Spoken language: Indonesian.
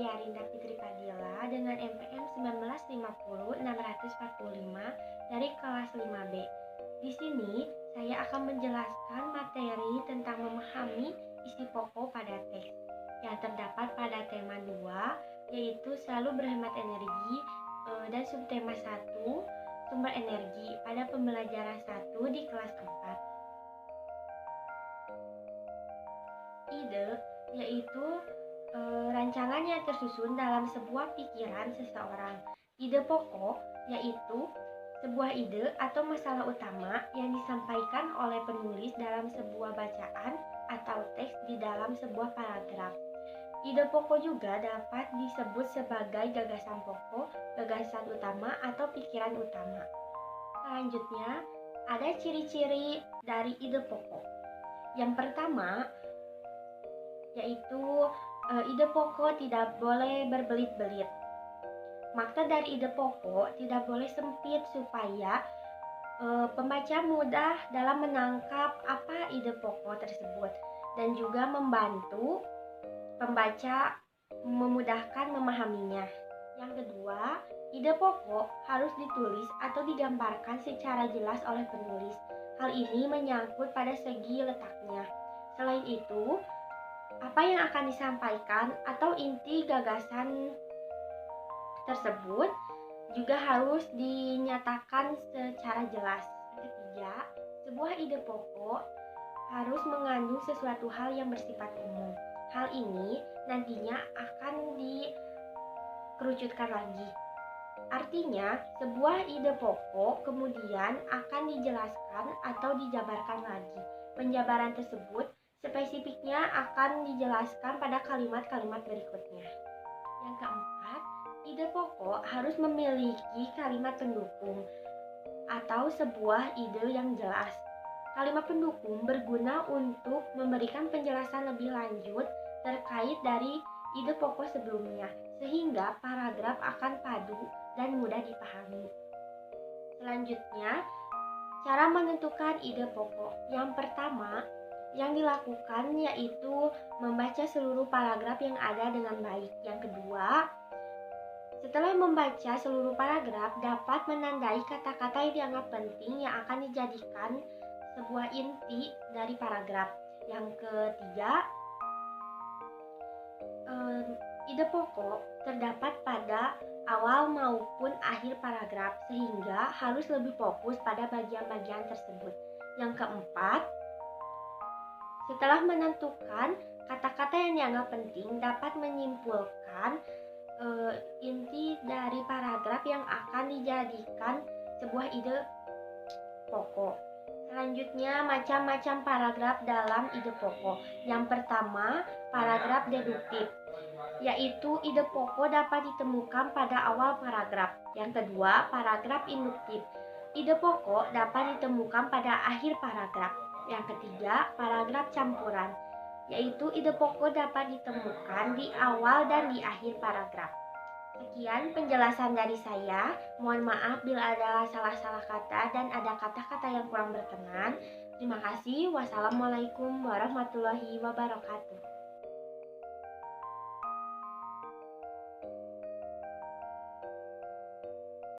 saya Rinda Fitri Fadila dengan NPM 1950-645 dari kelas 5B. Di sini saya akan menjelaskan materi tentang memahami isi pokok pada teks yang terdapat pada tema 2, yaitu selalu berhemat energi, dan subtema 1, sumber energi pada pembelajaran 1 di kelas 4. Ide yaitu rancangan yang tersusun dalam sebuah pikiran seseorang. Ide pokok yaitu sebuah ide atau masalah utama yang disampaikan oleh penulis dalam sebuah bacaan atau teks di dalam sebuah paragraf. Ide pokok juga dapat disebut sebagai gagasan pokok, gagasan utama, atau pikiran utama. Selanjutnya, ada ciri-ciri dari ide pokok. Yang pertama, yaitu ide pokok tidak boleh berbelit-belit. Makna dari ide pokok tidak boleh sempit supaya pembaca mudah dalam menangkap apa ide pokok tersebut dan juga membantu pembaca memudahkan memahaminya. Yang kedua, ide pokok harus ditulis atau digambarkan secara jelas oleh penulis. Hal ini menyangkut pada segi letaknya. Selain itu, apa yang akan disampaikan atau inti gagasan tersebut juga harus dinyatakan secara jelas. Ketiga, sebuah ide pokok harus mengandung sesuatu hal yang bersifat umum. Hal ini nantinya akan dikerucutkan lagi. Artinya, sebuah ide pokok kemudian akan dijelaskan atau dijabarkan lagi. Penjabaran tersebut spesifiknya akan dijelaskan pada kalimat-kalimat berikutnya. Yang keempat, ide pokok harus memiliki kalimat pendukung atau sebuah ide yang jelas. Kalimat pendukung berguna untuk memberikan penjelasan lebih lanjut terkait dari ide pokok sebelumnya, sehingga paragraf akan padu dan mudah dipahami. Selanjutnya, cara menentukan ide pokok. Yang pertama, yang dilakukan yaitu membaca seluruh paragraf yang ada dengan baik. Yang kedua, setelah membaca seluruh paragraf, dapat menandai kata-kata yang dianggap penting yang akan dijadikan sebuah inti dari paragraf. Yang ketiga, ide pokok terdapat pada awal maupun akhir paragraf, sehingga harus lebih fokus pada bagian-bagian tersebut. Yang keempat, setelah menentukan kata-kata yang dianggap penting, dapat menyimpulkan inti dari paragraf yang akan dijadikan sebuah ide pokok. Selanjutnya, macam-macam paragraf dalam ide pokok. Yang pertama, paragraf deduktif, yaitu ide pokok dapat ditemukan pada awal paragraf. Yang kedua, paragraf induktif. Ide pokok dapat ditemukan pada akhir paragraf. Yang ketiga, paragraf campuran, yaitu ide pokok dapat ditemukan di awal dan di akhir paragraf. Sekian penjelasan dari saya. Mohon maaf bila ada salah-salah kata dan ada kata-kata yang kurang berkenan. Terima kasih. Wassalamualaikum warahmatullahi wabarakatuh.